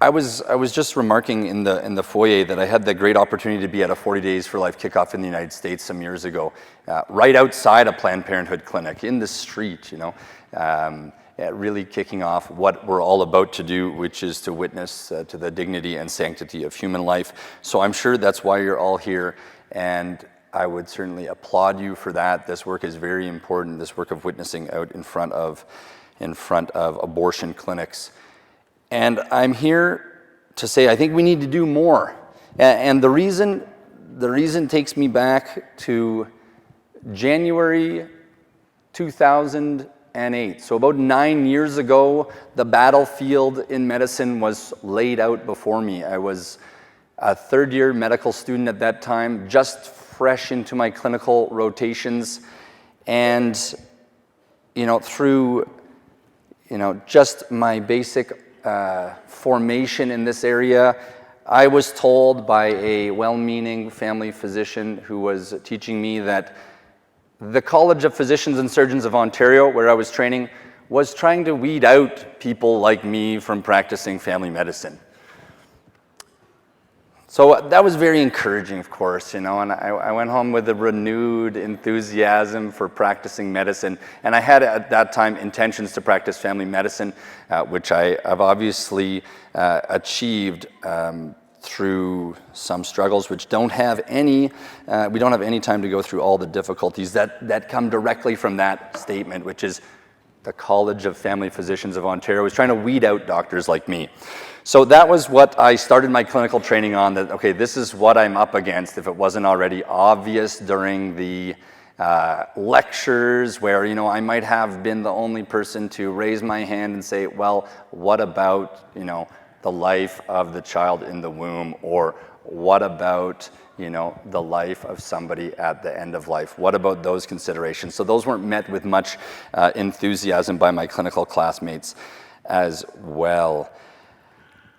I was just remarking in the foyer that I had the great opportunity to be at a 40 Days for Life kickoff in the United States some years ago, right outside a Planned Parenthood clinic, in the street, really kicking off what we're all about to do, which is to witness to the dignity and sanctity of human life. So I'm sure that's why you're all here, and I would certainly applaud you for that. This work is very important, this work of witnessing out in front of abortion clinics. And I'm here to say I think we need to do more. And the reason takes me back to January 2008. So about 9 years ago, the battlefield in medicine was laid out before me. I was a third-year medical student at that time, just fresh into my clinical rotations. And, through, just my basic formation in this area, I was told by a well-meaning family physician who was teaching me that the College of Physicians and Surgeons of Ontario, where I was training, was trying to weed out people like me from practicing family medicine. So that was very encouraging, of course, and I went home with a renewed enthusiasm for practicing medicine. And I had at that time intentions to practice family medicine, which I have obviously achieved through some struggles, which we don't have any time to go through all the difficulties that come directly from that statement, which is the College of Family Physicians of Ontario was trying to weed out doctors like me. So that was what I started my clinical training on, that, okay, this is what I'm up against, if it wasn't already obvious during the lectures where, I might have been the only person to raise my hand and say, well, what about, the life of the child in the womb, or what about, the life of somebody at the end of life? What about those considerations? So those weren't met with much enthusiasm by my clinical classmates as well.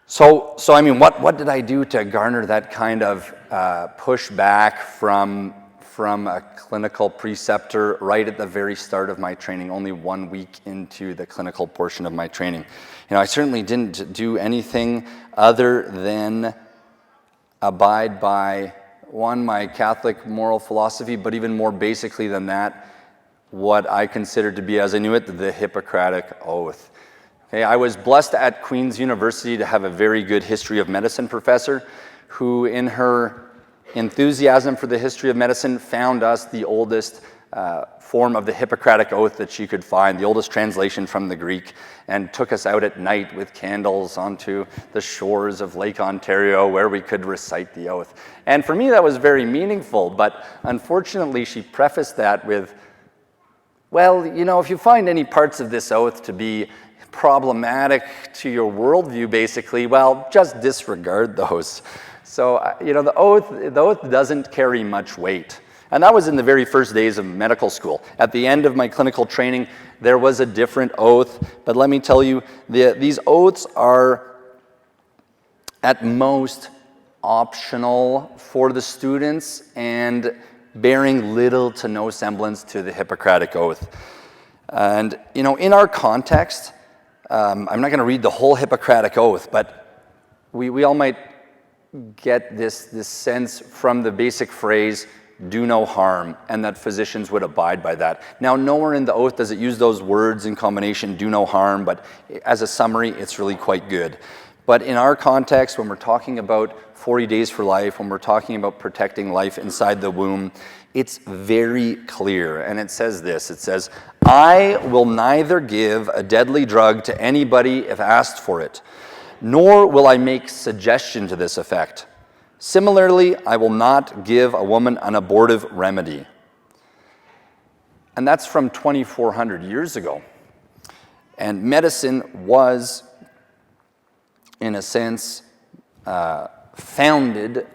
So I mean, what did I do to garner that kind of pushback from a clinical preceptor right at the very start of my training, only 1 week into the clinical portion of my training? I certainly didn't do anything other than abide by, one, my Catholic moral philosophy, but even more basically than that, what I considered to be, as I knew it, the Hippocratic Oath. Okay, I was blessed at Queen's University to have a very good history of medicine professor who, in her enthusiasm for the history of medicine, found us the oldest form of the Hippocratic Oath that she could find, the oldest translation from the Greek, and took us out at night with candles onto the shores of Lake Ontario where we could recite the oath. And for me, that was very meaningful, but unfortunately, she prefaced that with, well, if you find any parts of this oath to be problematic to your worldview, basically, well, just disregard those. So, the oath doesn't carry much weight. And that was in the very first days of medical school. At the end of my clinical training, there was a different oath, but let me tell you, these oaths are at most optional for the students and bearing little to no semblance to the Hippocratic Oath. And, in our context, I'm not going to read the whole Hippocratic Oath, but we all might get this sense from the basic phrase, do no harm, and that physicians would abide by that. Now, nowhere in the oath does it use those words in combination, do no harm, but as a summary, it's really quite good. But in our context, when we're talking about 40 Days for Life, when we're talking about protecting life inside the womb, it's very clear, and it says this, it says, I will neither give a deadly drug to anybody if asked for it, nor will I make suggestion to this effect. Similarly, I will not give a woman an abortive remedy. And that's from 2,400 years ago. And medicine was, in a sense, founded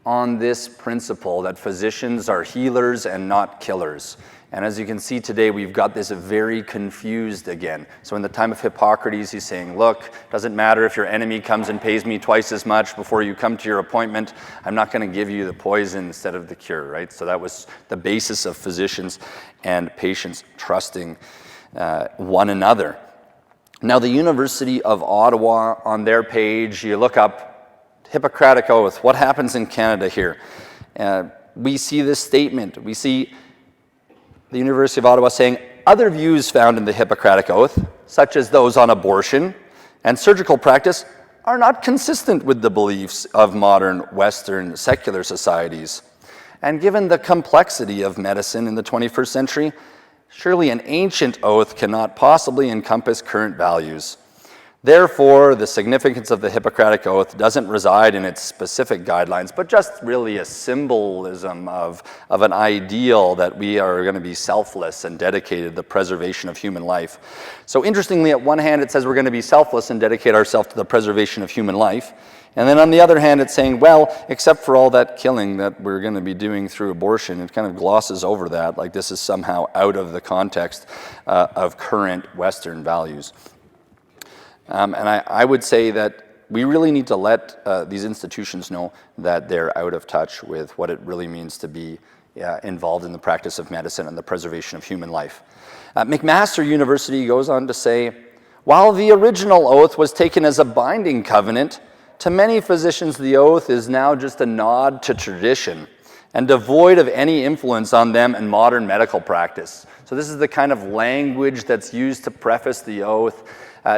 on this principle that physicians are healers and not killers. And as you can see today, we've got this very confused again. So in the time of Hippocrates, he's saying, look, doesn't matter if your enemy comes and pays me twice as much before you come to your appointment, I'm not going to give you the poison instead of the cure, right? So that was the basis of physicians and patients trusting one another. Now, the University of Ottawa, on their page, you look up Hippocratic Oath. What happens in Canada here? We see this statement. We see the University of Ottawa saying, other views found in the Hippocratic Oath, such as those on abortion and surgical practice, are not consistent with the beliefs of modern Western secular societies. And given the complexity of medicine in the 21st century, surely an ancient oath cannot possibly encompass current values. Therefore, the significance of the Hippocratic Oath doesn't reside in its specific guidelines, but just really a symbolism of an ideal that we are going to be selfless and dedicated to the preservation of human life. So interestingly, at one hand, it says we're going to be selfless and dedicate ourselves to the preservation of human life. And then on the other hand, it's saying, well, except for all that killing that we're going to be doing through abortion, it kind of glosses over that, like this is somehow out of the context of current Western values. And I would say that we really need to let these institutions know that they're out of touch with what it really means to be involved in the practice of medicine and the preservation of human life. McMaster University goes on to say, while the original oath was taken as a binding covenant, to many physicians the oath is now just a nod to tradition and devoid of any influence on them in modern medical practice. So this is the kind of language that's used to preface the oath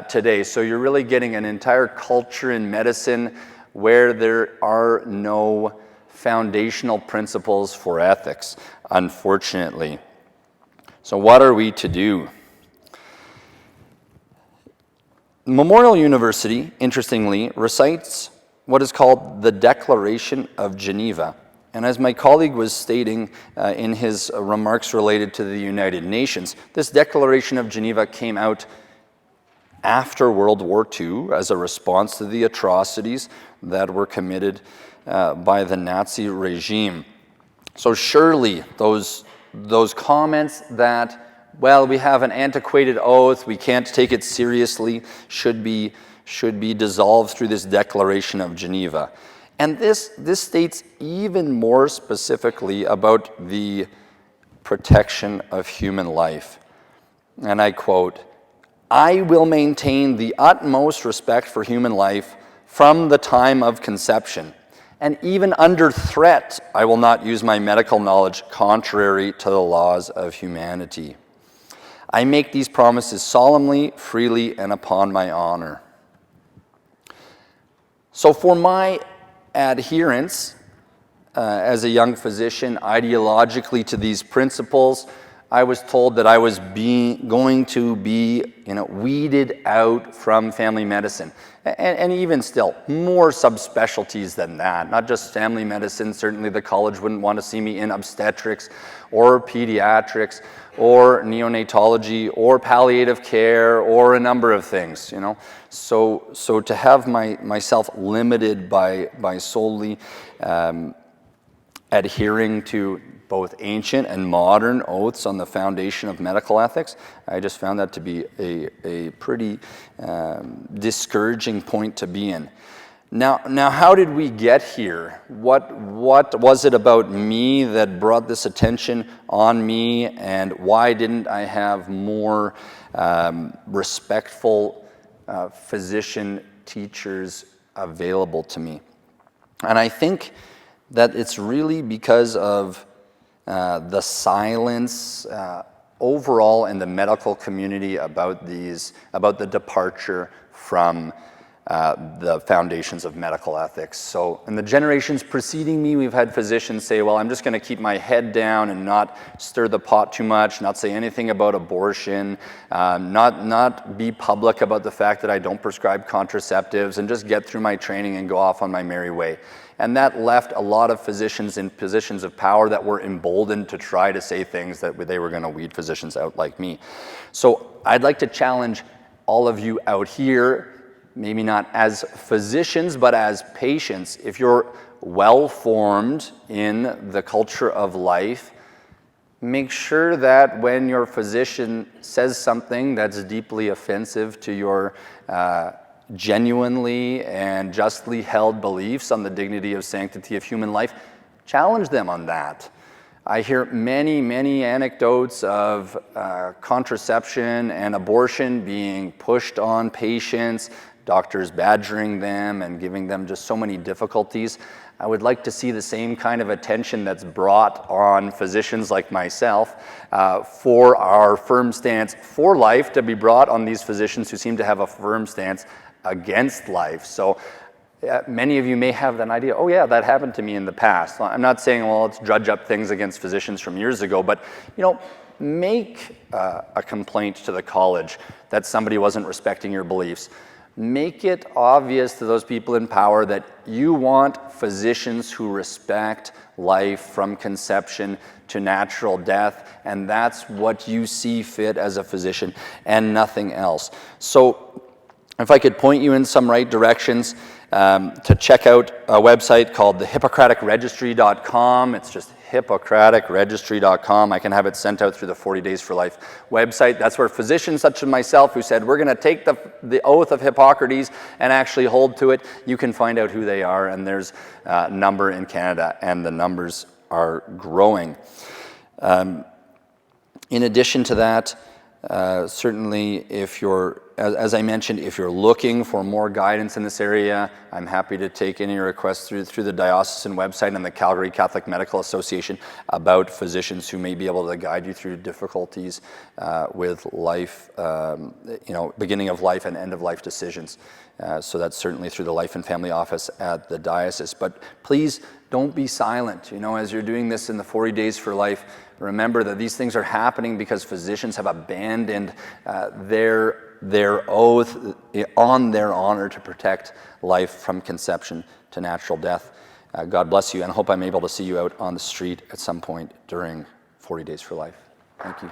today. So you're really getting an entire culture in medicine where there are no foundational principles for ethics, unfortunately. So what are we to do? Memorial University, interestingly, recites what is called the Declaration of Geneva. And as my colleague was stating in his remarks related to the United Nations, this Declaration of Geneva came out after World War II as a response to the atrocities that were committed by the Nazi regime. So surely those comments that, well, we have an antiquated oath, we can't take it seriously, should be dissolved through this Declaration of Geneva. And this states even more specifically about the protection of human life. And I quote, I will maintain the utmost respect for human life from the time of conception, and even under threat, I will not use my medical knowledge contrary to the laws of humanity. I make these promises solemnly, freely, and upon my honor. So for my adherence as a young physician ideologically to these principles, I was told that I was going to be weeded out from family medicine. And even still, more subspecialties than that. Not just family medicine. Certainly the college wouldn't want to see me in obstetrics or pediatrics or neonatology or palliative care or a number of things, So to have myself limited by solely adhering to both ancient and modern oaths on the foundation of medical ethics, I just found that to be a pretty discouraging point to be in. Now, how did we get here? What was it about me that brought this attention on me, and why didn't I have more respectful physician teachers available to me? And I think that it's really because of the silence overall in the medical community about the departure from the foundations of medical ethics. So in the generations preceding me, we've had physicians say, well, I'm just going to keep my head down and not stir the pot too much, not say anything about abortion, not be public about the fact that I don't prescribe contraceptives, and just get through my training and go off on my merry way. And that left a lot of physicians in positions of power that were emboldened to try to say things that they were going to weed physicians out like me. So I'd like to challenge all of you out here, maybe not as physicians, but as patients. If you're well-formed in the culture of life, make sure that when your physician says something that's deeply offensive to your genuinely and justly held beliefs on the dignity of sanctity of human life, challenge them on that. I hear many, many anecdotes of contraception and abortion being pushed on patients, doctors badgering them and giving them just so many difficulties. I would like to see the same kind of attention that's brought on physicians like myself for our firm stance for life to be brought on these physicians who seem to have a firm stance against life. So many of you may have that idea, oh yeah, that happened to me in the past. I'm not saying, well, let's drudge up things against physicians from years ago, but make a complaint to the college that somebody wasn't respecting your beliefs. Make it obvious to those people in power that you want physicians who respect life from conception to natural death, and that's what you see fit as a physician and nothing else. So if I could point you in some right directions, to check out a website called the Hippocraticregistry.com. It's just Hippocraticregistry.com. I can have it sent out through the 40 Days for Life website. That's where physicians such as myself who said, we're going to take the oath of Hippocrates and actually hold to it, you can find out who they are, and there's a number in Canada, and the numbers are growing. In addition to that, certainly if you're, as I mentioned, if you're looking for more guidance in this area, I'm happy to take any requests through the diocesan website and the Calgary Catholic Medical Association about physicians who may be able to guide you through difficulties with life, beginning of life and end of life decisions. So that's certainly through the Life and Family Office at the diocese. But please don't be silent. As you're doing this in the 40 Days for Life, remember that these things are happening because physicians have abandoned their oath on their honor to protect life from conception to natural death. God bless you, and I hope I'm able to see you out on the street at some point during 40 Days for Life. Thank you.